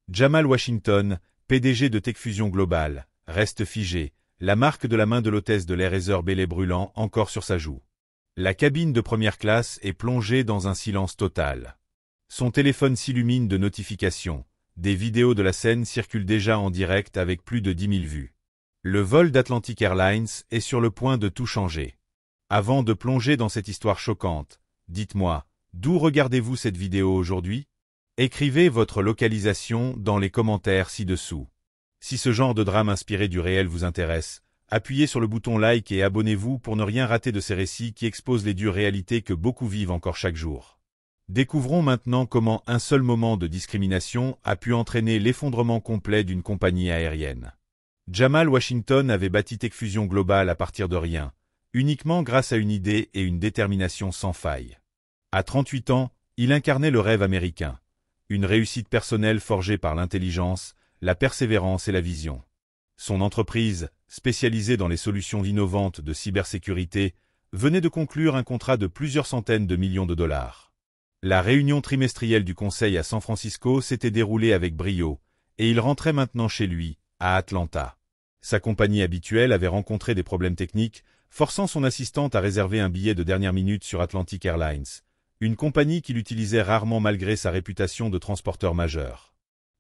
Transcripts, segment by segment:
Jamal Washington, PDG de Techfusion Global, reste figé, la marque de la main de l'hôtesse de l'air Heather brûlant encore sur sa joue. La cabine de première classe est plongée dans un silence total. Son téléphone s'illumine de notifications. Des vidéos de la scène circulent déjà en direct avec plus de 10 000 vues. Le vol d'Atlantic Airlines est sur le point de tout changer. Avant de plonger dans cette histoire choquante, dites-moi, d'où regardez-vous cette vidéo aujourd'hui? Écrivez votre localisation dans les commentaires ci-dessous. Si ce genre de drame inspiré du réel vous intéresse, appuyez sur le bouton like et abonnez-vous pour ne rien rater de ces récits qui exposent les dures réalités que beaucoup vivent encore chaque jour. Découvrons maintenant comment un seul moment de discrimination a pu entraîner l'effondrement complet d'une compagnie aérienne. Jamal Washington avait bâti Techfusion Global à partir de rien, uniquement grâce à une idée et une détermination sans faille. À 38 ans, il incarnait le rêve américain. Une réussite personnelle forgée par l'intelligence, la persévérance et la vision. Son entreprise, spécialisée dans les solutions innovantes de cybersécurité, venait de conclure un contrat de plusieurs centaines de millions de dollars. La réunion trimestrielle du conseil à San Francisco s'était déroulée avec brio, et il rentrait maintenant chez lui, à Atlanta. Sa compagnie habituelle avait rencontré des problèmes techniques, forçant son assistante à réserver un billet de dernière minute sur Atlantic Airlines, une compagnie qu'il utilisait rarement malgré sa réputation de transporteur majeur.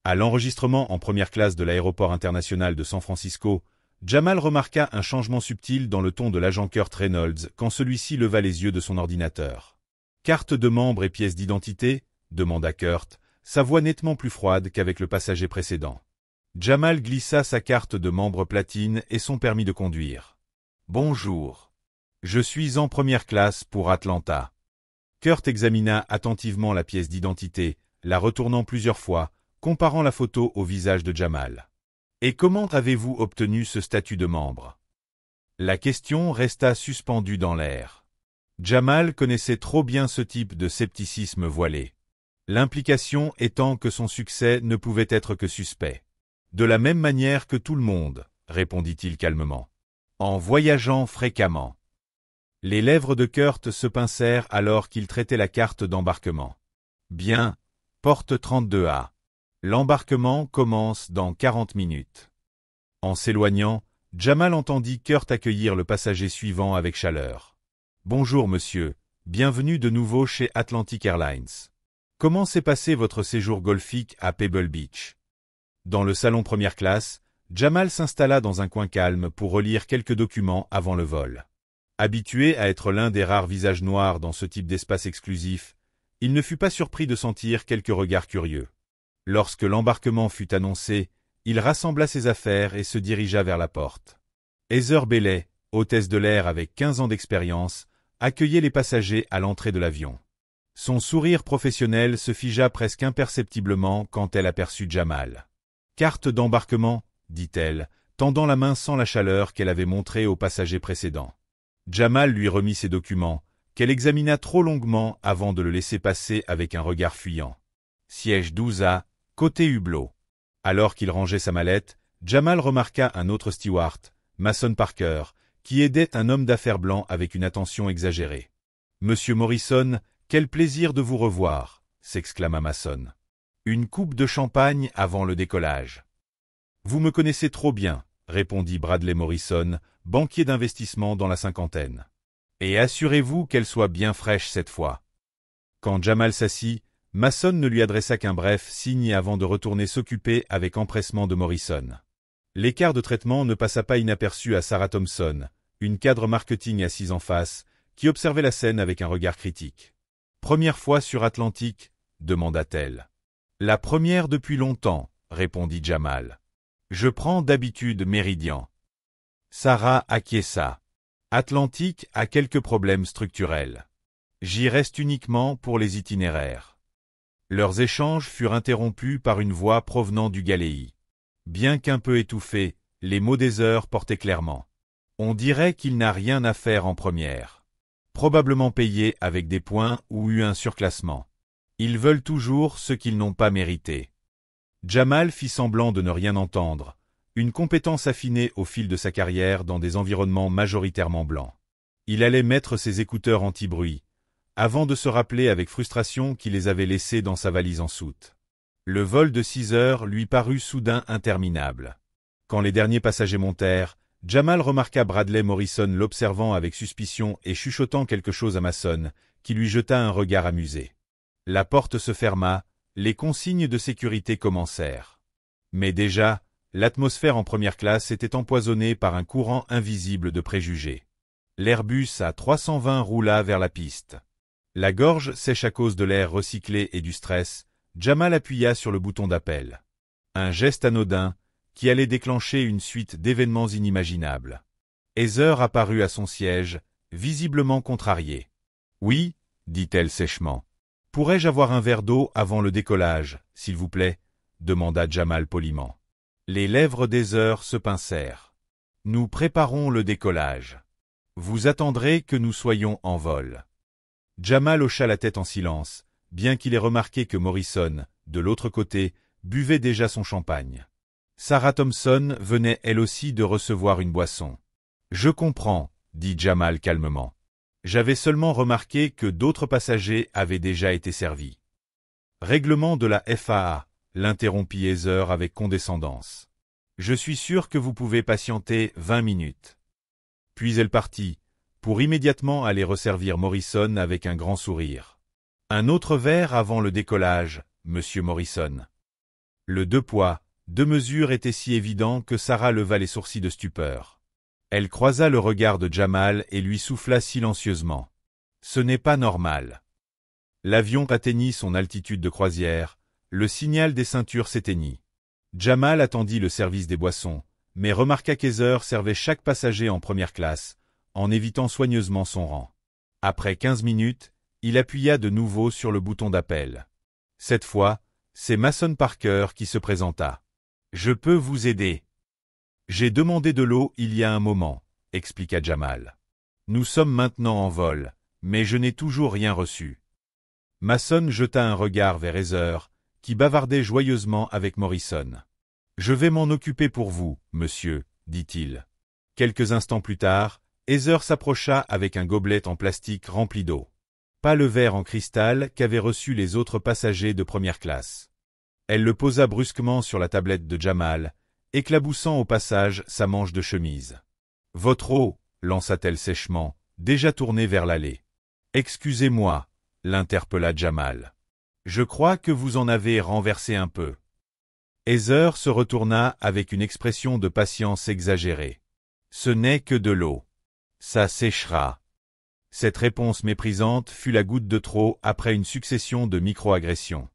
À l'enregistrement en première classe de l'aéroport international de San Francisco, Jamal remarqua un changement subtil dans le ton de l'agent Kurt Reynolds quand celui-ci leva les yeux de son ordinateur. « Carte de membre et pièce d'identité » demanda Kurt, sa voix nettement plus froide qu'avec le passager précédent. Jamal glissa sa carte de membre platine et son permis de conduire. « Bonjour. Je suis en première classe pour Atlanta. » Kurt examina attentivement la pièce d'identité, la retournant plusieurs fois, comparant la photo au visage de Jamal. « Et comment avez-vous obtenu ce statut de membre ?» La question resta suspendue dans l'air. Jamal connaissait trop bien ce type de scepticisme voilé. L'implication étant que son succès ne pouvait être que suspect. « De la même manière que tout le monde, » répondit-il calmement. « En voyageant fréquemment. » Les lèvres de Kurt se pincèrent alors qu'il traitait la carte d'embarquement. « Bien, porte 32A. L'embarquement commence dans 40 minutes. » En s'éloignant, Jamal entendit Kurt accueillir le passager suivant avec chaleur. « Bonjour monsieur, bienvenue de nouveau chez Atlantic Airlines. Comment s'est passé votre séjour golfique à Pebble Beach ?» Dans le salon première classe, Jamal s'installa dans un coin calme pour relire quelques documents avant le vol. Habitué à être l'un des rares visages noirs dans ce type d'espace exclusif, il ne fut pas surpris de sentir quelques regards curieux. Lorsque l'embarquement fut annoncé, il rassembla ses affaires et se dirigea vers la porte. Heather Bailey, hôtesse de l'air avec 15 ans d'expérience, accueillait les passagers à l'entrée de l'avion. Son sourire professionnel se figea presque imperceptiblement quand elle aperçut Jamal. « Carte d'embarquement » dit-elle, tendant la main sans la chaleur qu'elle avait montrée au passager précédent. Jamal lui remit ses documents, qu'elle examina trop longuement avant de le laisser passer avec un regard fuyant. Siège 12A, côté hublot. Alors qu'il rangeait sa mallette, Jamal remarqua un autre steward, Mason Parker, qui aidait un homme d'affaires blanc avec une attention exagérée. « Monsieur Morrison, quel plaisir de vous revoir !» s'exclama Mason. « Une coupe de champagne avant le décollage. »« Vous me connaissez trop bien, » répondit Bradley Morrison, banquier d'investissement dans la cinquantaine. « Et assurez-vous qu'elle soit bien fraîche cette fois. » Quand Jamal s'assit, Mason ne lui adressa qu'un bref signe avant de retourner s'occuper avec empressement de Morrison. L'écart de traitement ne passa pas inaperçu à Sarah Thompson, une cadre marketing assise en face, qui observait la scène avec un regard critique. « Première fois sur Atlantique ?» demanda-t-elle. « La première depuis longtemps, » répondit Jamal. « Je prends d'habitude Méridian. » Sarah acquiesça. « Atlantique a quelques problèmes structurels. J'y reste uniquement pour les itinéraires. » Leurs échanges furent interrompus par une voix provenant du galéi. Bien qu'un peu étouffée, les mots des heures portaient clairement. « On dirait qu'il n'a rien à faire en première. Probablement payé avec des points ou eu un surclassement. Ils veulent toujours ce qu'ils n'ont pas mérité. » Jamal fit semblant de ne rien entendre, une compétence affinée au fil de sa carrière dans des environnements majoritairement blancs. Il allait mettre ses écouteurs anti-bruit, avant de se rappeler avec frustration qu'il les avait laissés dans sa valise en soute. Le vol de 6 heures lui parut soudain interminable. Quand les derniers passagers montèrent, Jamal remarqua Bradley Morrison l'observant avec suspicion et chuchotant quelque chose à Mason, qui lui jeta un regard amusé. La porte se ferma, les consignes de sécurité commencèrent. Mais déjà, l'atmosphère en première classe était empoisonnée par un courant invisible de préjugés. L'Airbus A320 roula vers la piste. La gorge sèche à cause de l'air recyclé et du stress, Jamal appuya sur le bouton d'appel. Un geste anodin, qui allait déclencher une suite d'événements inimaginables. Heather apparut à son siège, visiblement contrariée. « Oui, dit-elle sèchement. « Pourrais-je avoir un verre d'eau avant le décollage, s'il vous plaît » demanda Jamal poliment. Les lèvres d'Heather se pincèrent. « Nous préparons le décollage. Vous attendrez que nous soyons en vol. » Jamal hocha la tête en silence, bien qu'il ait remarqué que Morrison, de l'autre côté, buvait déjà son champagne. Sarah Thompson venait elle aussi de recevoir une boisson. « Je comprends, » dit Jamal calmement. « J'avais seulement remarqué que d'autres passagers avaient déjà été servis. »« Règlement de la FAA, » l'interrompit Heather avec condescendance. « Je suis sûr que vous pouvez patienter 20 minutes. » Puis elle partit, pour immédiatement aller resservir Morrison avec un grand sourire. « Un autre verre avant le décollage, monsieur Morrison. » Le 2 poids, 2 mesures était si évident que Sarah leva les sourcils de stupeur. Elle croisa le regard de Jamal et lui souffla silencieusement. « Ce n'est pas normal. » L'avion atteignit son altitude de croisière, le signal des ceintures s'éteignit. Jamal attendit le service des boissons, mais remarqua qu'Heather servait chaque passager en première classe, en évitant soigneusement son rang. Après 15 minutes, il appuya de nouveau sur le bouton d'appel. Cette fois, c'est Mason Parker qui se présenta. « Je peux vous aider. »« J'ai demandé de l'eau il y a un moment, » expliqua Jamal. « Nous sommes maintenant en vol, mais je n'ai toujours rien reçu. » Mason jeta un regard vers Heather, qui bavardait joyeusement avec Morrison. « Je vais m'en occuper pour vous, monsieur, » dit-il. Quelques instants plus tard, Heather s'approcha avec un gobelet en plastique rempli d'eau. Pas le verre en cristal qu'avaient reçu les autres passagers de première classe. Elle le posa brusquement sur la tablette de Jamal, éclaboussant au passage sa manche de chemise. « Votre eau, » lança-t-elle sèchement, déjà tournée vers l'allée. « Excusez-moi, » l'interpella Jamal. « Je crois que vous en avez renversé un peu. » Heather se retourna avec une expression de patience exagérée. « Ce n'est que de l'eau. Ça séchera. » Cette réponse méprisante fut la goutte de trop après une succession de micro-agressions.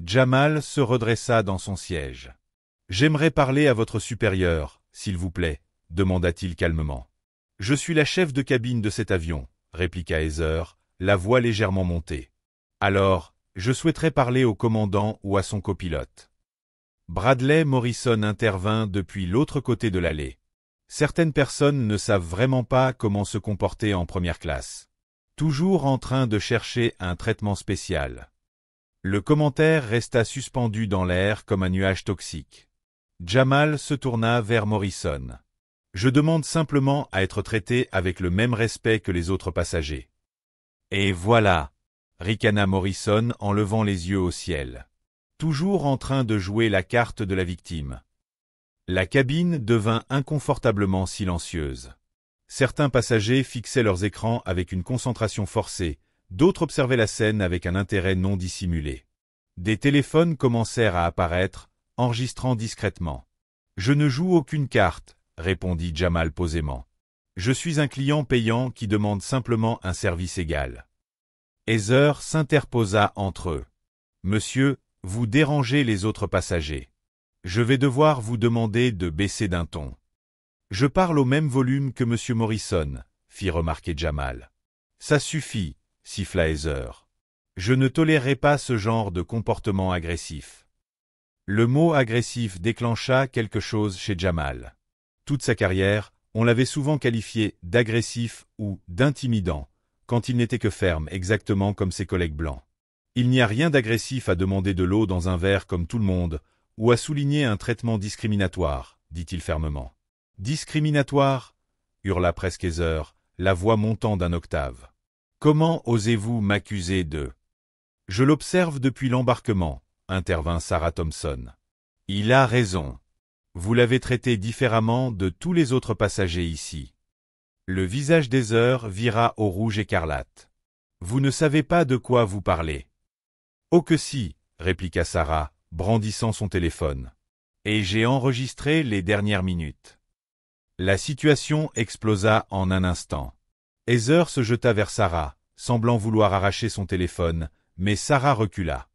Jamal se redressa dans son siège. « J'aimerais parler à votre supérieur, s'il vous plaît, » demanda-t-il calmement. « Je suis la chef de cabine de cet avion, » répliqua Heather, la voix légèrement montée. « Alors, je souhaiterais parler au commandant ou à son copilote. » Bradley Morrison intervint depuis l'autre côté de l'allée. Certaines personnes ne savent vraiment pas comment se comporter en première classe. Toujours en train de chercher un traitement spécial. Le commentaire resta suspendu dans l'air comme un nuage toxique. Jamal se tourna vers Morrison. « Je demande simplement à être traité avec le même respect que les autres passagers. » « Et voilà !» ricana Morrison en levant les yeux au ciel. Toujours en train de jouer la carte de la victime. La cabine devint inconfortablement silencieuse. Certains passagers fixaient leurs écrans avec une concentration forcée, d'autres observaient la scène avec un intérêt non dissimulé. Des téléphones commencèrent à apparaître, enregistrant discrètement. « Je ne joue aucune carte, » répondit Jamal posément. « Je suis un client payant qui demande simplement un service égal. » Heather s'interposa entre eux. « Monsieur, vous dérangez les autres passagers. Je vais devoir vous demander de baisser d'un ton. »« Je parle au même volume que monsieur Morrison, » fit remarquer Jamal. « Ça suffit, » siffla Heather. « Je ne tolérerai pas ce genre de comportement agressif. » Le mot agressif déclencha quelque chose chez Jamal. Toute sa carrière, on l'avait souvent qualifié d'agressif ou d'intimidant, quand il n'était que ferme, exactement comme ses collègues blancs. Il n'y a rien d'agressif à demander de l'eau dans un verre comme tout le monde, ou à souligner un traitement discriminatoire, dit-il fermement. « Discriminatoire » hurla presque Heather, la voix montant d'un octave. « Comment osez-vous m'accuser de… » « Je l'observe depuis l'embarquement, » intervint Sarah Thompson. Il a raison. Vous l'avez traité différemment de tous les autres passagers ici. Le visage d'Heather vira au rouge écarlate. Vous ne savez pas de quoi vous parlez. Oh que si, répliqua Sarah, brandissant son téléphone. Et j'ai enregistré les dernières minutes. La situation explosa en un instant. Heather se jeta vers Sarah, semblant vouloir arracher son téléphone, mais Sarah recula.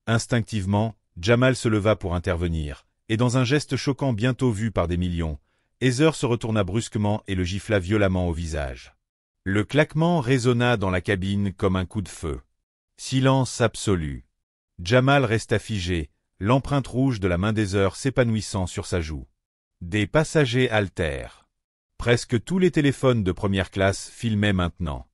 Instinctivement, Jamal se leva pour intervenir, et dans un geste choquant bientôt vu par des millions, Heather se retourna brusquement et le gifla violemment au visage. Le claquement résonna dans la cabine comme un coup de feu. Silence absolu. Jamal resta figé, l'empreinte rouge de la main d'Heather s'épanouissant sur sa joue. Des passagers haltèrent. Presque tous les téléphones de première classe filmaient maintenant.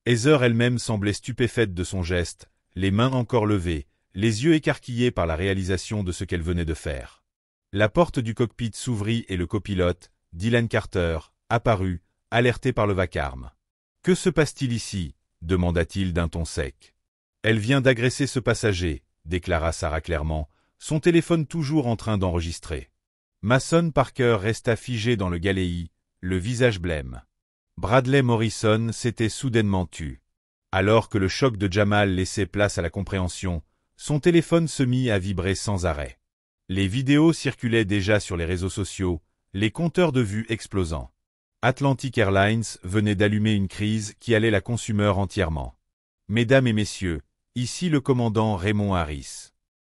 Heather elle-même semblait stupéfaite de son geste, les mains encore levées, les yeux écarquillés par la réalisation de ce qu'elle venait de faire. La porte du cockpit s'ouvrit et le copilote, Dylan Carter, apparut, alerté par le vacarme. « Que se passe-t-il ici » demanda-t-il d'un ton sec. « Elle vient d'agresser ce passager » déclara Sarah clairement, son téléphone toujours en train d'enregistrer. Mason Parker resta figé dans le galéi, le visage blême. Bradley Morrison s'était soudainement tu. Alors que le choc de Jamal laissait place à la compréhension, son téléphone se mit à vibrer sans arrêt. Les vidéos circulaient déjà sur les réseaux sociaux, les compteurs de vues explosant. Atlantic Airlines venait d'allumer une crise qui allait la consumer entièrement. Mesdames et messieurs, ici le commandant Raymond Harris.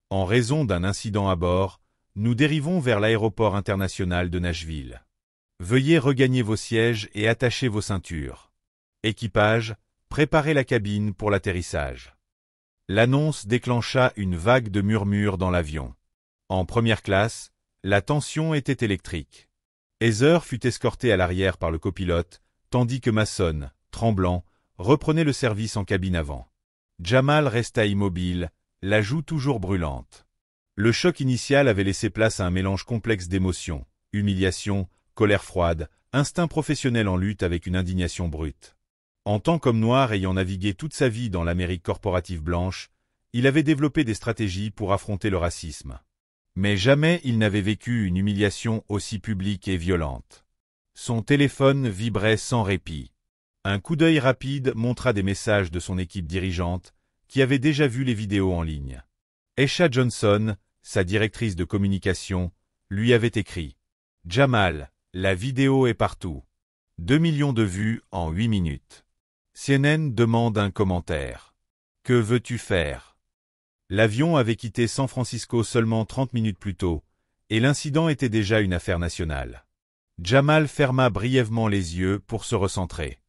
En raison d'un incident à bord, nous dérivons vers l'aéroport international de Nashville. Veuillez regagner vos sièges et attacher vos ceintures. Équipage, préparez la cabine pour l'atterrissage. L'annonce déclencha une vague de murmures dans l'avion. En première classe, la tension était électrique. Heather fut escortée à l'arrière par le copilote, tandis que Mason, tremblant, reprenait le service en cabine avant. Jamal resta immobile, la joue toujours brûlante. Le choc initial avait laissé place à un mélange complexe d'émotions, humiliation, colère froide, instinct professionnel en lutte avec une indignation brute. En tant qu'homme noir ayant navigué toute sa vie dans l'Amérique corporative blanche, il avait développé des stratégies pour affronter le racisme. Mais jamais il n'avait vécu une humiliation aussi publique et violente. Son téléphone vibrait sans répit. Un coup d'œil rapide montra des messages de son équipe dirigeante, qui avait déjà vu les vidéos en ligne. Esha Johnson, sa directrice de communication, lui avait écrit « Jamal, la vidéo est partout. 2 millions de vues en 8 minutes. » CNN demande un commentaire. « Que veux-tu faire ?» L'avion avait quitté San Francisco seulement 30 minutes plus tôt, et l'incident était déjà une affaire nationale. Jamal ferma brièvement les yeux pour se recentrer.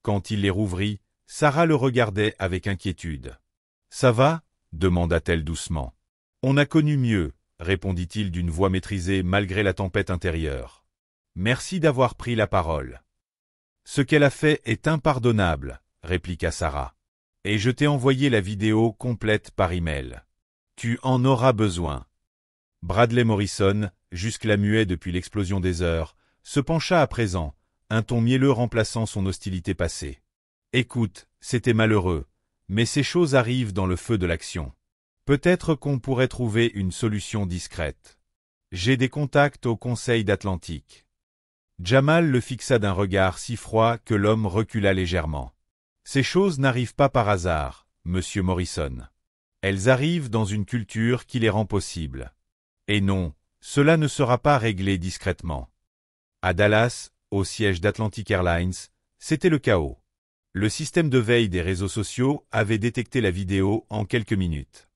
Quand il les rouvrit, Sarah le regardait avec inquiétude. « Ça va ?» demanda-t-elle doucement. « On a connu mieux », répondit-il d'une voix maîtrisée malgré la tempête intérieure. « Merci d'avoir pris la parole. »« Ce qu'elle a fait est impardonnable, » répliqua Sarah. « Et je t'ai envoyé la vidéo complète par email. Tu en auras besoin. » Bradley Morrison, jusque-là muet depuis l'explosion des heures, se pencha à présent, un ton mielleux remplaçant son hostilité passée. « Écoute, c'était malheureux, mais ces choses arrivent dans le feu de l'action. Peut-être qu'on pourrait trouver une solution discrète. J'ai des contacts au Conseil d'Atlantique. » Jamal le fixa d'un regard si froid que l'homme recula légèrement. « Ces choses n'arrivent pas par hasard, monsieur Morrison. Elles arrivent dans une culture qui les rend possibles. Et non, cela ne sera pas réglé discrètement. » À Dallas, au siège d'Atlantic Airlines, c'était le chaos. Le système de veille des réseaux sociaux avait détecté la vidéo en quelques minutes.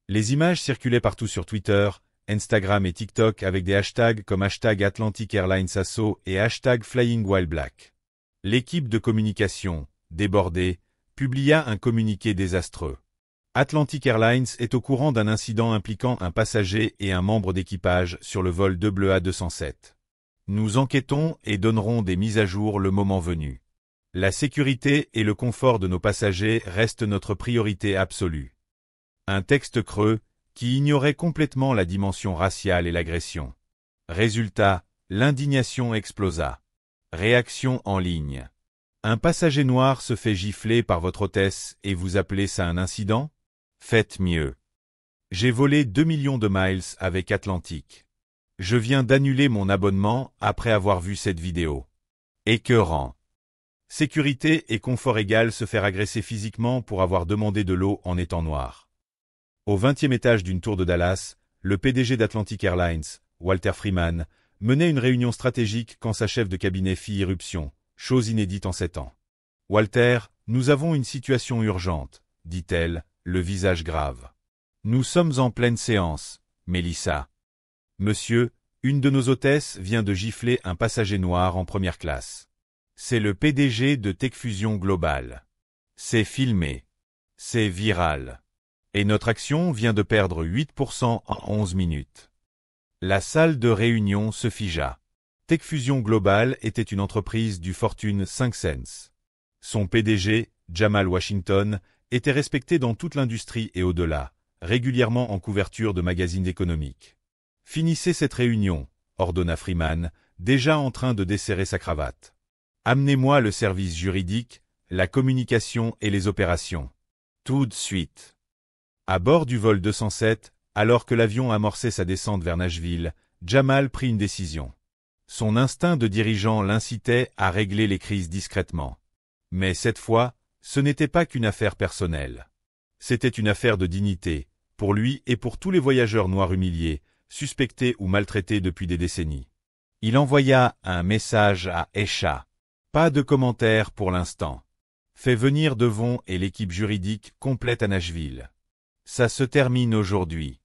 Les images circulaient partout sur Twitter, Instagram et TikTok avec des hashtags comme hashtag Atlantic Airlines Assaut et hashtag Flying While Black. L'équipe de communication, débordée, publia un communiqué désastreux. Atlantic Airlines est au courant d'un incident impliquant un passager et un membre d'équipage sur le vol WA 207. Nous enquêtons et donnerons des mises à jour le moment venu. La sécurité et le confort de nos passagers restent notre priorité absolue. Un texte creux, qui ignorait complètement la dimension raciale et l'agression. Résultat, l'indignation explosa. Réaction en ligne. Un passager noir se fait gifler par votre hôtesse et vous appelez ça un incident? Faites mieux. J'ai volé 2 millions de miles avec Atlantic. Je viens d'annuler mon abonnement après avoir vu cette vidéo. Écœurant. Sécurité et confort égal, se faire agresser physiquement pour avoir demandé de l'eau en étant noir. Au 20e étage d'une tour de Dallas, le PDG d'Atlantic Airlines, Walter Freeman, menait une réunion stratégique quand sa chef de cabinet fit irruption, chose inédite en 7 ans. « Walter, nous avons une situation urgente, dit-elle, le visage grave. Nous sommes en pleine séance, Melissa. Monsieur, une de nos hôtesses vient de gifler un passager noir en première classe. C'est le PDG de Techfusion Global. C'est filmé. C'est viral. Et notre action vient de perdre 8% en 11 minutes. » La salle de réunion se figea. Techfusion Global était une entreprise du Fortune 500. Son PDG, Jamal Washington, était respecté dans toute l'industrie et au-delà, régulièrement en couverture de magazines économiques. « Finissez cette réunion », ordonna Freeman, déjà en train de desserrer sa cravate. « Amenez-moi le service juridique, la communication et les opérations. Tout de suite. » À bord du vol 207, alors que l'avion amorçait sa descente vers Nashville, Jamal prit une décision. Son instinct de dirigeant l'incitait à régler les crises discrètement. Mais cette fois, ce n'était pas qu'une affaire personnelle. C'était une affaire de dignité, pour lui et pour tous les voyageurs noirs humiliés, suspectés ou maltraités depuis des décennies. Il envoya un message à Esha. Pas de commentaires pour l'instant. Fait venir Devon et l'équipe juridique complète à Nashville. Ça se termine aujourd'hui.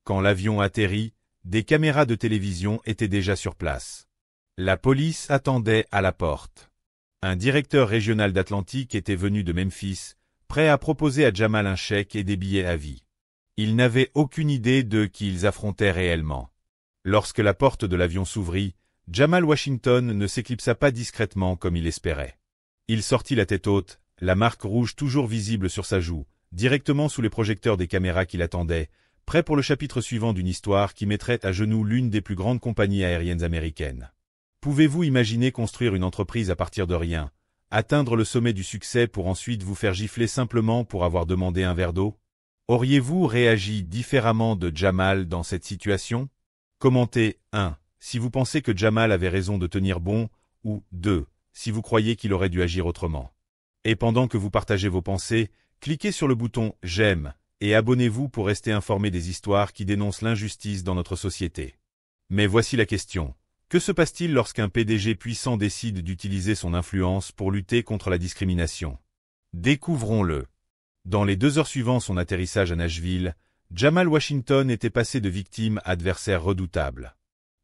Quand l'avion atterrit, des caméras de télévision étaient déjà sur place. La police attendait à la porte. Un directeur régional d'Atlantic était venu de Memphis, prêt à proposer à Jamal un chèque et des billets à vie. Il n'avait aucune idée de qui ils affrontaient réellement. Lorsque la porte de l'avion s'ouvrit, Jamal Washington ne s'éclipsa pas discrètement comme il espérait. Il sortit la tête haute, la marque rouge toujours visible sur sa joue, directement sous les projecteurs des caméras qui l'attendaient, prêt pour le chapitre suivant d'une histoire qui mettrait à genoux l'une des plus grandes compagnies aériennes américaines. Pouvez-vous imaginer construire une entreprise à partir de rien, atteindre le sommet du succès pour ensuite vous faire gifler simplement pour avoir demandé un verre d'eau? Auriez-vous réagi différemment de Jamal dans cette situation? Commentez 1. Si vous pensez que Jamal avait raison de tenir bon, ou 2. Si vous croyez qu'il aurait dû agir autrement. Et pendant que vous partagez vos pensées, cliquez sur le bouton « J'aime » et abonnez-vous pour rester informé des histoires qui dénoncent l'injustice dans notre société. Mais voici la question. Que se passe-t-il lorsqu'un PDG puissant décide d'utiliser son influence pour lutter contre la discrimination? Découvrons-le. Dans les 2 heures suivant son atterrissage à Nashville, Jamal Washington était passé de victime à adversaire redoutable.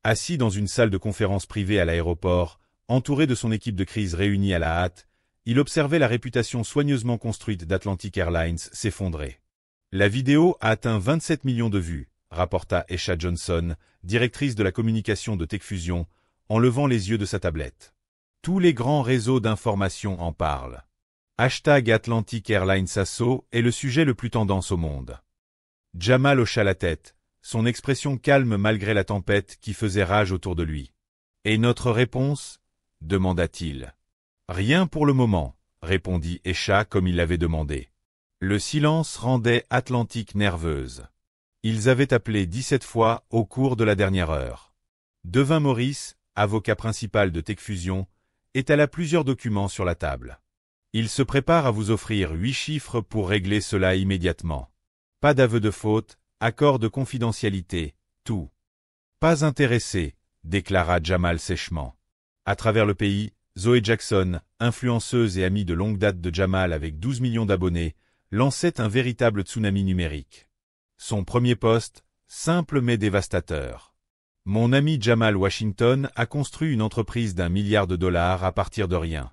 Assis dans une salle de conférence privée à l'aéroport, entouré de son équipe de crise réunie à la hâte, il observait la réputation soigneusement construite d'Atlantic Airlines s'effondrer. La vidéo a atteint 27 millions de vues, rapporta Esha Johnson, directrice de la communication de Techfusion, en levant les yeux de sa tablette. Tous les grands réseaux d'information en parlent. #Atlantic Airlines Assaut est le sujet le plus tendance au monde. Jamal hocha la tête, son expression calme malgré la tempête qui faisait rage autour de lui. « Et notre réponse » demanda-t-il. « Rien pour le moment » répondit Esha comme il l'avait demandé. Le silence rendait Atlantic nerveuse. Ils avaient appelé 17 fois au cours de la dernière heure. Devin Morris, avocat principal de Techfusion, étala plusieurs documents sur la table. Il se prépare à vous offrir 8 chiffres pour régler cela immédiatement. Pas d'aveu de faute, accord de confidentialité, tout. Pas intéressé, déclara Jamal sèchement. À travers le pays, Zoé Jackson, influenceuse et amie de longue date de Jamal avec 12 millions d'abonnés, lançait un véritable tsunami numérique. Son premier post, simple mais dévastateur. Mon ami Jamal Washington a construit une entreprise d'1 milliard de dollars à partir de rien.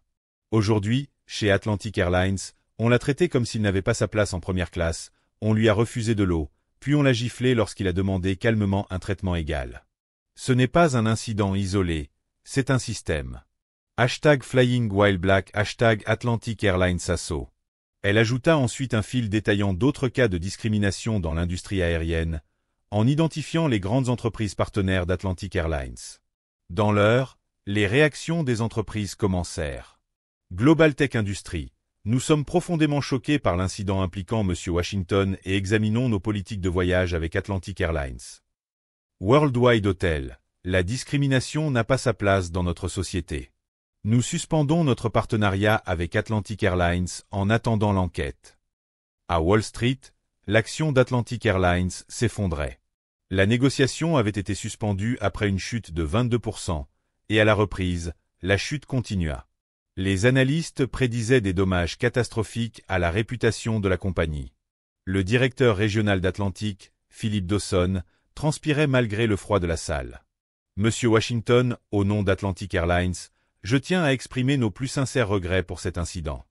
Aujourd'hui, chez Atlantic Airlines, on l'a traité comme s'il n'avait pas sa place en première classe, on lui a refusé de l'eau, puis on l'a giflé lorsqu'il a demandé calmement un traitement égal. Ce n'est pas un incident isolé, c'est un système. #FlyingWhileBlack, #Atlantic Airlines Assaut. Elle ajouta ensuite un fil détaillant d'autres cas de discrimination dans l'industrie aérienne, en identifiant les grandes entreprises partenaires d'Atlantic Airlines. Dans l'heure, les réactions des entreprises commencèrent. Global Tech Industries, Nous sommes profondément choqués par l'incident impliquant M. Washington et examinons nos politiques de voyage avec Atlantic Airlines. Worldwide Hotel. La discrimination n'a pas sa place dans notre société. Nous suspendons notre partenariat avec Atlantic Airlines en attendant l'enquête. À Wall Street, l'action d'Atlantic Airlines s'effondrait. La négociation avait été suspendue après une chute de 22%, et à la reprise, la chute continua. Les analystes prédisaient des dommages catastrophiques à la réputation de la compagnie. Le directeur régional d'Atlantic, Philip Dawson, transpirait malgré le froid de la salle. Monsieur Washington, au nom d'Atlantic Airlines, je tiens à exprimer nos plus sincères regrets pour cet incident.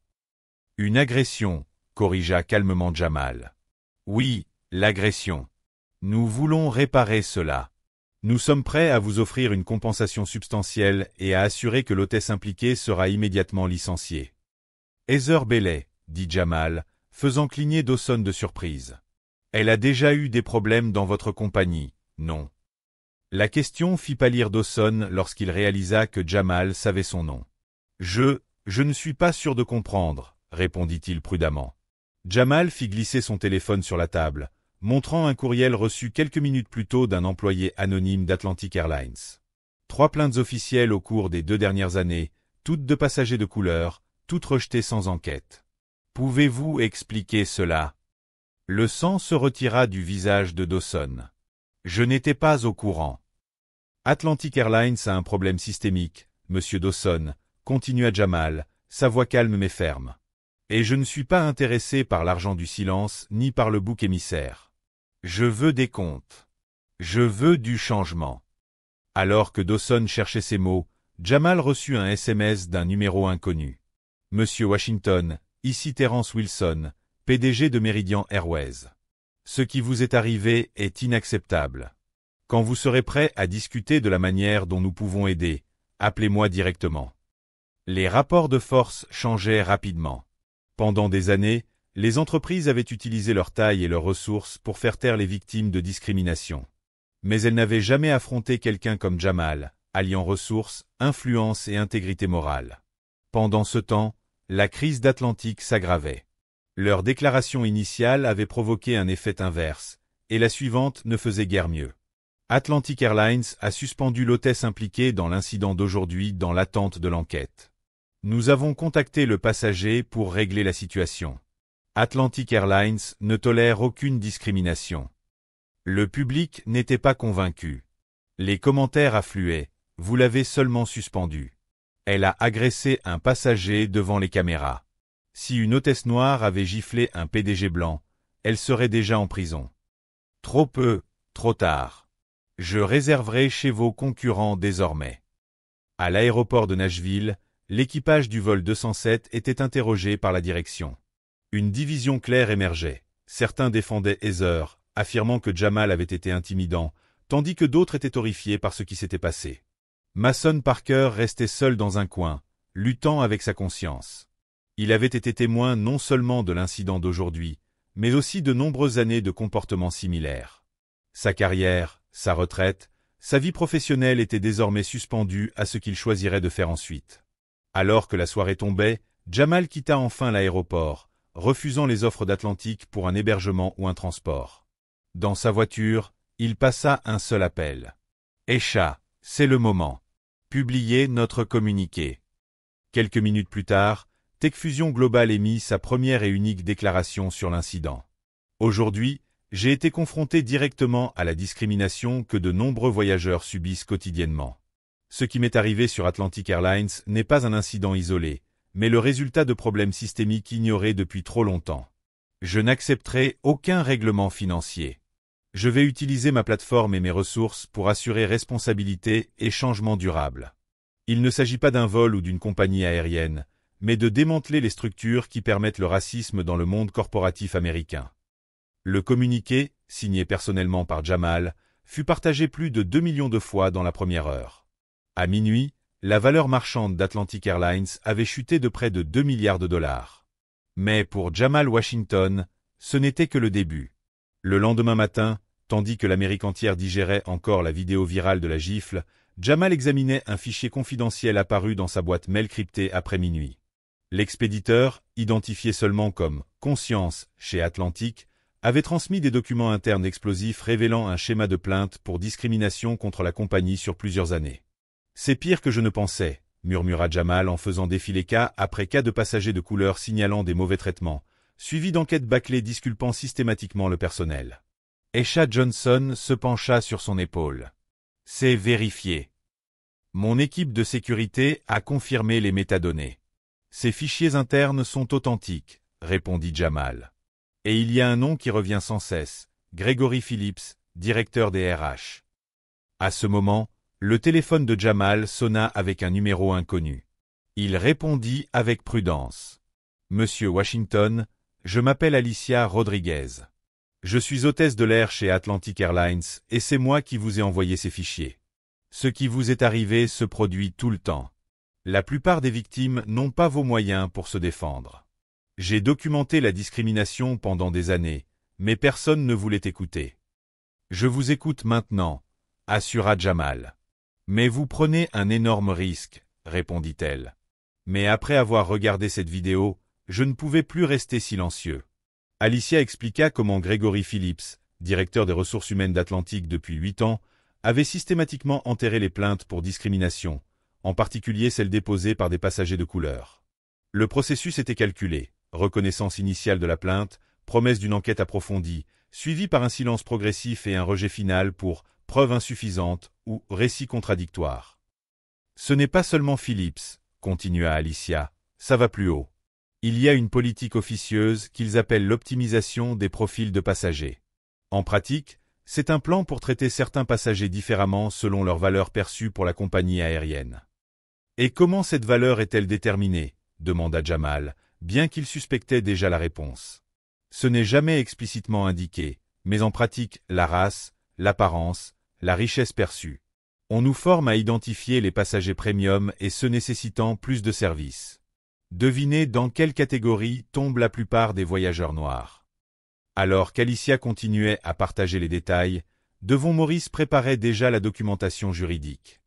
Une agression, corrigea calmement Jamal. Oui, l'agression. Nous voulons réparer cela. Nous sommes prêts à vous offrir une compensation substantielle et à assurer que l'hôtesse impliquée sera immédiatement licenciée. Heather Bailey, dit Jamal, faisant cligner Dawson de surprise. Elle a déjà eu des problèmes dans votre compagnie, non? La question fit pâlir Dawson lorsqu'il réalisa que Jamal savait son nom. Je ne suis pas sûr de comprendre, répondit-il prudemment. Jamal fit glisser son téléphone sur la table, montrant un courriel reçu quelques minutes plus tôt d'un employé anonyme d'Atlantic Airlines. 3 plaintes officielles au cours des 2 dernières années, toutes de passagers de couleur, toutes rejetées sans enquête. Pouvez-vous expliquer cela? Le sang se retira du visage de Dawson. Je n'étais pas au courant. Atlantic Airlines a un problème systémique, monsieur Dawson, continua Jamal, sa voix calme mais ferme. Et je ne suis pas intéressé par l'argent du silence ni par le bouc émissaire. Je veux des comptes. Je veux du changement. Alors que Dawson cherchait ses mots, Jamal reçut un SMS d'un numéro inconnu. Monsieur Washington, ici Terence Wilson, PDG de Meridian Airways. Ce qui vous est arrivé est inacceptable. Quand vous serez prêt à discuter de la manière dont nous pouvons aider, appelez-moi directement. Les rapports de force changeaient rapidement. Pendant des années, les entreprises avaient utilisé leur taille et leurs ressources pour faire taire les victimes de discrimination. Mais elles n'avaient jamais affronté quelqu'un comme Jamal, alliant ressources, influence et intégrité morale. Pendant ce temps, la crise d'Atlantic s'aggravait. Leur déclaration initiale avait provoqué un effet inverse, et la suivante ne faisait guère mieux. Atlantic Airlines a suspendu l'hôtesse impliquée dans l'incident d'aujourd'hui dans l'attente de l'enquête. Nous avons contacté le passager pour régler la situation. Atlantic Airlines ne tolère aucune discrimination. Le public n'était pas convaincu. Les commentaires affluaient, vous l'avez seulement suspendu. Elle a agressé un passager devant les caméras. Si une hôtesse noire avait giflé un PDG blanc, elle serait déjà en prison. Trop peu, trop tard. Je réserverai chez vos concurrents désormais. À l'aéroport de Nashville, l'équipage du vol 207 était interrogé par la direction. Une division claire émergeait. Certains défendaient Heather, affirmant que Jamal avait été intimidant, tandis que d'autres étaient horrifiés par ce qui s'était passé. Mason Parker restait seul dans un coin, luttant avec sa conscience. Il avait été témoin non seulement de l'incident d'aujourd'hui, mais aussi de nombreuses années de comportements similaires. Sa carrière, sa retraite, sa vie professionnelle étaient désormais suspendues à ce qu'il choisirait de faire ensuite. Alors que la soirée tombait, Jamal quitta enfin l'aéroport, refusant les offres d'Atlantic pour un hébergement ou un transport. Dans sa voiture, il passa un seul appel. « Esha, c'est le moment. Publiez notre communiqué. » Quelques minutes plus tard, TechFusion Global émit sa première et unique déclaration sur l'incident. Aujourd'hui, j'ai été confronté directement à la discrimination que de nombreux voyageurs subissent quotidiennement. Ce qui m'est arrivé sur Atlantic Airlines n'est pas un incident isolé, mais le résultat de problèmes systémiques ignorés depuis trop longtemps. Je n'accepterai aucun règlement financier. Je vais utiliser ma plateforme et mes ressources pour assurer responsabilité et changement durable. Il ne s'agit pas d'un vol ou d'une compagnie aérienne, mais de démanteler les structures qui permettent le racisme dans le monde corporatif américain. Le communiqué, signé personnellement par Jamal, fut partagé plus de 2 millions de fois dans la première heure. À minuit, la valeur marchande d'Atlantic Airlines avait chuté de près de 2 milliards de dollars. Mais pour Jamal Washington, ce n'était que le début. Le lendemain matin, tandis que l'Amérique entière digérait encore la vidéo virale de la gifle, Jamal examinait un fichier confidentiel apparu dans sa boîte mail cryptée après minuit. L'expéditeur, identifié seulement comme « Conscience » chez Atlantic, avait transmis des documents internes explosifs révélant un schéma de plainte pour discrimination contre la compagnie sur plusieurs années. « C'est pire que je ne pensais », murmura Jamal en faisant défiler cas après cas de passagers de couleur signalant des mauvais traitements, suivi d'enquêtes bâclées disculpant systématiquement le personnel. Esha Johnson se pencha sur son épaule. « C'est vérifié. Mon équipe de sécurité a confirmé les métadonnées. Ces fichiers internes sont authentiques, répondit Jamal. Et il y a un nom qui revient sans cesse, Gregory Phillips, directeur des RH. À ce moment, le téléphone de Jamal sonna avec un numéro inconnu. Il répondit avec prudence. « Monsieur Washington, je m'appelle Alicia Rodriguez. Je suis hôtesse de l'air chez Atlantic Airlines et c'est moi qui vous ai envoyé ces fichiers. Ce qui vous est arrivé se produit tout le temps. La plupart des victimes n'ont pas vos moyens pour se défendre. J'ai documenté la discrimination pendant des années, mais personne ne voulait écouter. Je vous écoute maintenant, assura Jamal. Mais vous prenez un énorme risque, répondit-elle. Mais après avoir regardé cette vidéo, je ne pouvais plus rester silencieux. Alicia expliqua comment Gregory Phillips, directeur des ressources humaines d'Atlantic depuis 8 ans, avait systématiquement enterré les plaintes pour discrimination, en particulier celles déposées par des passagers de couleur. Le processus était calculé, reconnaissance initiale de la plainte, promesse d'une enquête approfondie, suivie par un silence progressif et un rejet final pour preuve insuffisante ou récit contradictoire. Ce n'est pas seulement Phillips, continua Alicia, ça va plus haut. Il y a une politique officieuse qu'ils appellent l'optimisation des profils de passagers. En pratique, c'est un plan pour traiter certains passagers différemment selon leur valeur perçue pour la compagnie aérienne. Et comment cette valeur est-elle déterminée ? Demanda Jamal, bien qu'il suspectait déjà la réponse. Ce n'est jamais explicitement indiqué, mais en pratique, la race, l'apparence, la richesse perçue. On nous forme à identifier les passagers premium et ceux nécessitant plus de services. Devinez dans quelle catégorie tombent la plupart des voyageurs noirs. Alors qu'Alicia continuait à partager les détails, Devon Morris préparait déjà la documentation juridique.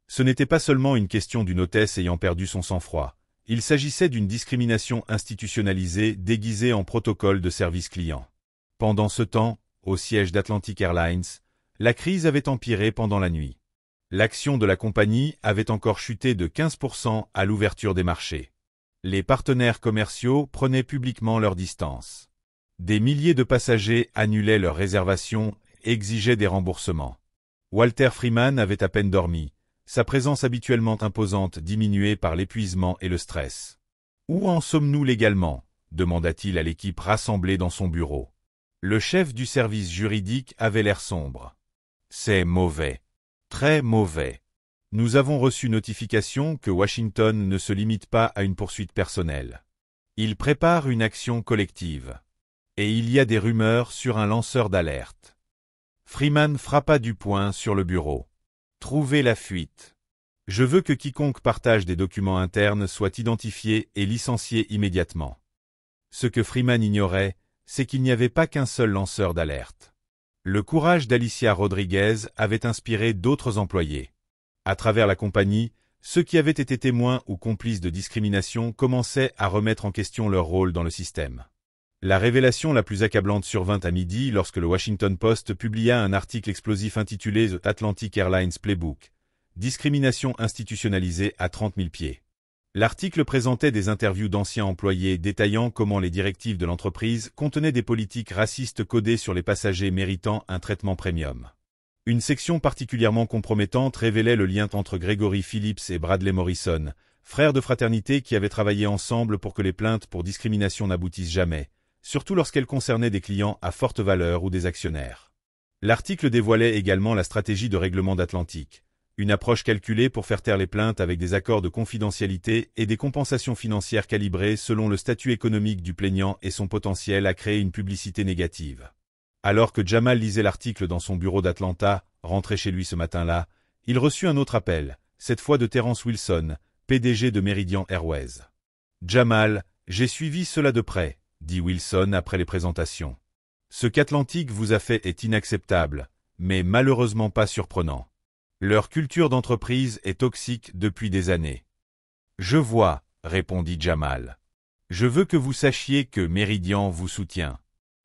Ce n'était pas seulement une question d'une hôtesse ayant perdu son sang-froid, il s'agissait d'une discrimination institutionnalisée déguisée en protocole de service client. Pendant ce temps, au siège d'Atlantic Airlines, la crise avait empiré pendant la nuit. L'action de la compagnie avait encore chuté de 15% à l'ouverture des marchés. Les partenaires commerciaux prenaient publiquement leur distance. Des milliers de passagers annulaient leurs réservations et exigeaient des remboursements. Walter Freeman avait à peine dormi, sa présence habituellement imposante diminuée par l'épuisement et le stress. « Où en sommes-nous légalement » demanda-t-il à l'équipe rassemblée dans son bureau. Le chef du service juridique avait l'air sombre. « C'est mauvais. Très mauvais. Nous avons reçu notification que Washington ne se limite pas à une poursuite personnelle. Il prépare une action collective. Et il y a des rumeurs sur un lanceur d'alerte. » Freeman frappa du poing sur le bureau. « Trouvez la fuite. Je veux que quiconque partage des documents internes soit identifié et licencié immédiatement. » Ce que Freeman ignorait, c'est qu'il n'y avait pas qu'un seul lanceur d'alerte. Le courage d'Alicia Rodriguez avait inspiré d'autres employés. À travers la compagnie, ceux qui avaient été témoins ou complices de discrimination commençaient à remettre en question leur rôle dans le système. La révélation la plus accablante survint à midi lorsque le Washington Post publia un article explosif intitulé The Atlantic Airlines Playbook, discrimination institutionnalisée à 30 000 pieds. L'article présentait des interviews d'anciens employés détaillant comment les directives de l'entreprise contenaient des politiques racistes codées sur les passagers méritant un traitement premium. Une section particulièrement compromettante révélait le lien entre Gregory Phillips et Bradley Morrison, frères de fraternité qui avaient travaillé ensemble pour que les plaintes pour discrimination n'aboutissent jamais, surtout lorsqu'elles concernaient des clients à forte valeur ou des actionnaires. L'article dévoilait également la stratégie de règlement d'Atlantic, une approche calculée pour faire taire les plaintes avec des accords de confidentialité et des compensations financières calibrées selon le statut économique du plaignant et son potentiel à créer une publicité négative. Alors que Jamal lisait l'article dans son bureau d'Atlanta, rentré chez lui ce matin-là, il reçut un autre appel, cette fois de Terence Wilson, PDG de Meridian Airways. « Jamal, j'ai suivi cela de près, » dit Wilson après les présentations. « Ce qu'Atlantic vous a fait est inacceptable, mais malheureusement pas surprenant. Leur culture d'entreprise est toxique depuis des années. »« Je vois, » répondit Jamal. Je veux que vous sachiez que Meridian vous soutient.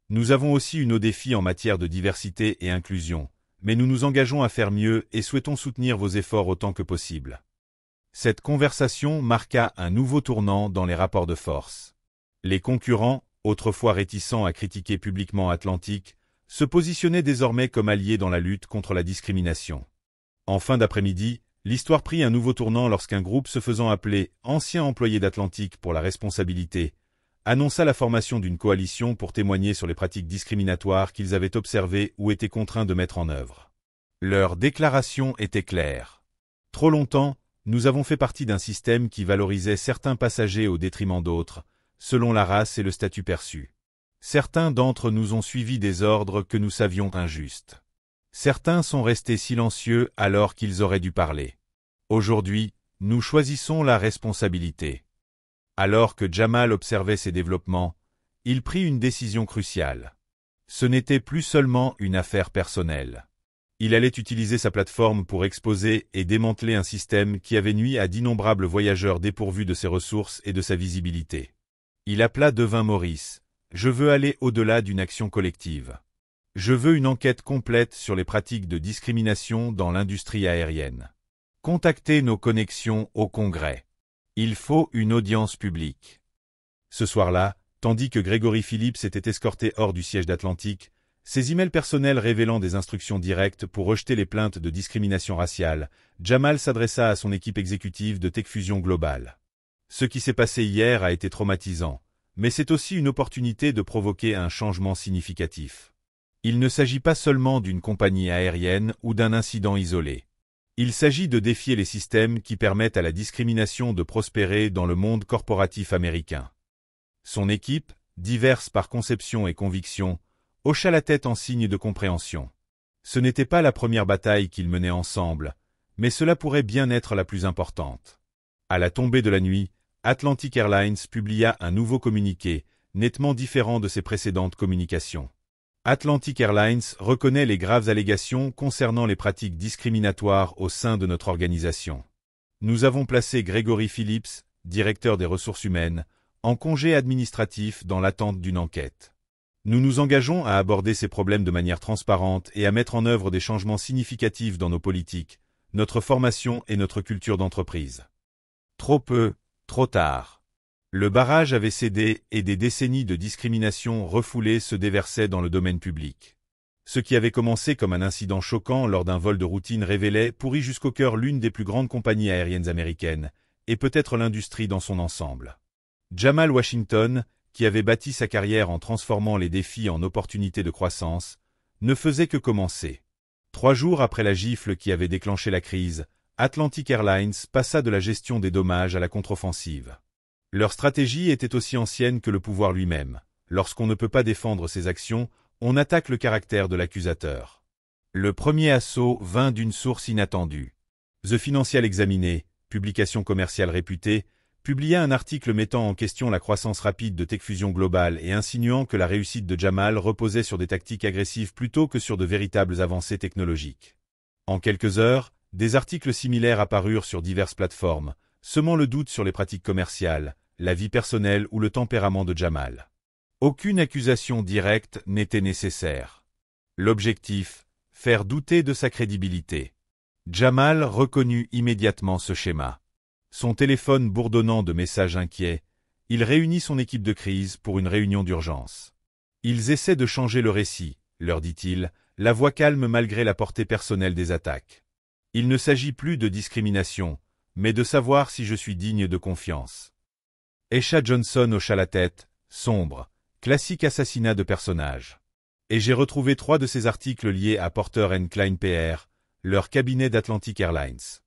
Nous avons aussi nos défis en matière de diversité et inclusion, mais nous nous engageons à faire mieux et souhaitons soutenir vos efforts autant que possible. Cette conversation marqua un nouveau tournant dans les rapports de force. Les concurrents, autrefois réticents à critiquer publiquement Atlantic, se positionnaient désormais comme alliés dans la lutte contre la discrimination. En fin d'après-midi, l'histoire prit un nouveau tournant lorsqu'un groupe se faisant appeler « Ancien employé d'Atlantic pour la responsabilité » annonça la formation d'une coalition pour témoigner sur les pratiques discriminatoires qu'ils avaient observées ou étaient contraints de mettre en œuvre. Leur déclaration était claire. Trop longtemps, nous avons fait partie d'un système qui valorisait certains passagers au détriment d'autres, selon la race et le statut perçu. Certains d'entre nous ont suivi des ordres que nous savions injustes. Certains sont restés silencieux alors qu'ils auraient dû parler. Aujourd'hui, nous choisissons la responsabilité. Alors que Jamal observait ces développements, il prit une décision cruciale. Ce n'était plus seulement une affaire personnelle. Il allait utiliser sa plateforme pour exposer et démanteler un système qui avait nui à d'innombrables voyageurs dépourvus de ses ressources et de sa visibilité. Il appela Devin Morris. « Je veux aller au-delà d'une action collective. Je veux une enquête complète sur les pratiques de discrimination dans l'industrie aérienne. Contactez nos connexions au Congrès. Il faut une audience publique. » Ce soir-là, tandis que Gregory Phillips était escorté hors du siège d'Atlantic, ses emails personnels révélant des instructions directes pour rejeter les plaintes de discrimination raciale, Jamal s'adressa à son équipe exécutive de TechFusion Global. Ce qui s'est passé hier a été traumatisant, mais c'est aussi une opportunité de provoquer un changement significatif. Il ne s'agit pas seulement d'une compagnie aérienne ou d'un incident isolé. Il s'agit de défier les systèmes qui permettent à la discrimination de prospérer dans le monde corporatif américain. Son équipe, diverse par conception et conviction, hocha la tête en signe de compréhension. Ce n'était pas la première bataille qu'ils menaient ensemble, mais cela pourrait bien être la plus importante. À la tombée de la nuit, Atlantic Airlines publia un nouveau communiqué, nettement différent de ses précédentes communications. Atlantic Airlines reconnaît les graves allégations concernant les pratiques discriminatoires au sein de notre organisation. Nous avons placé Gregory Phillips, directeur des ressources humaines, en congé administratif dans l'attente d'une enquête. Nous nous engageons à aborder ces problèmes de manière transparente et à mettre en œuvre des changements significatifs dans nos politiques, notre formation et notre culture d'entreprise. Trop peu, trop tard. Le barrage avait cédé et des décennies de discrimination refoulée se déversaient dans le domaine public. Ce qui avait commencé comme un incident choquant lors d'un vol de routine révélait, pourri jusqu'au cœur, l'une des plus grandes compagnies aériennes américaines, et peut-être l'industrie dans son ensemble. Jamal Washington, qui avait bâti sa carrière en transformant les défis en opportunités de croissance, ne faisait que commencer. 3 jours après la gifle qui avait déclenché la crise, Atlantic Airlines passa de la gestion des dommages à la contre-offensive. Leur stratégie était aussi ancienne que le pouvoir lui-même. Lorsqu'on ne peut pas défendre ses actions, on attaque le caractère de l'accusateur. Le premier assaut vint d'une source inattendue. The Financial Examiner, publication commerciale réputée, publia un article mettant en question la croissance rapide de TechFusion Global et insinuant que la réussite de Jamal reposait sur des tactiques agressives plutôt que sur de véritables avancées technologiques. En quelques heures, des articles similaires apparurent sur diverses plateformes, semant le doute sur les pratiques commerciales, la vie personnelle ou le tempérament de Jamal. Aucune accusation directe n'était nécessaire. L'objectif, faire douter de sa crédibilité. Jamal reconnut immédiatement ce schéma. Son téléphone bourdonnant de messages inquiets, il réunit son équipe de crise pour une réunion d'urgence. Ils essaient de changer le récit, leur dit-il, la voix calme malgré la portée personnelle des attaques. Il ne s'agit plus de discrimination, mais de savoir si je suis digne de confiance. Esha Johnson hocha la tête, sombre, classique assassinat de personnage. Et j'ai retrouvé 3 de ces articles liés à Porter & Klein PR, leur cabinet d'Atlantic Airlines.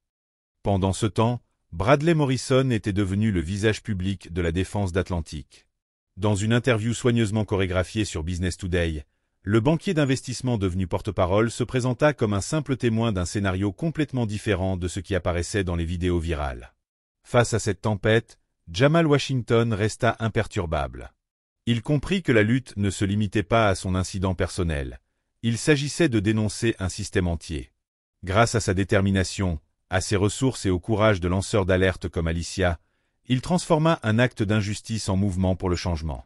Pendant ce temps, Bradley Morrison était devenu le visage public de la défense d'Atlantic. Dans une interview soigneusement chorégraphiée sur Business Today, le banquier d'investissement devenu porte-parole se présenta comme un simple témoin d'un scénario complètement différent de ce qui apparaissait dans les vidéos virales. Face à cette tempête, Jamal Washington resta imperturbable. Il comprit que la lutte ne se limitait pas à son incident personnel. Il s'agissait de dénoncer un système entier. Grâce à sa détermination, à ses ressources et au courage de lanceurs d'alerte comme Alicia, Il transforma un acte d'injustice en mouvement pour le changement.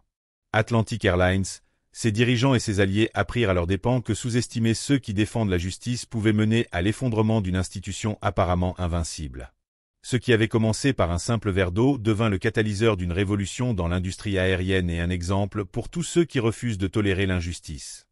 Atlantic Airlines, ses dirigeants et ses alliés apprirent à leurs dépens que sous-estimer ceux qui défendent la justice pouvait mener à l'effondrement d'une institution apparemment invincible. Ce qui avait commencé par un simple verre d'eau devint le catalyseur d'une révolution dans l'industrie aérienne et un exemple pour tous ceux qui refusent de tolérer l'injustice.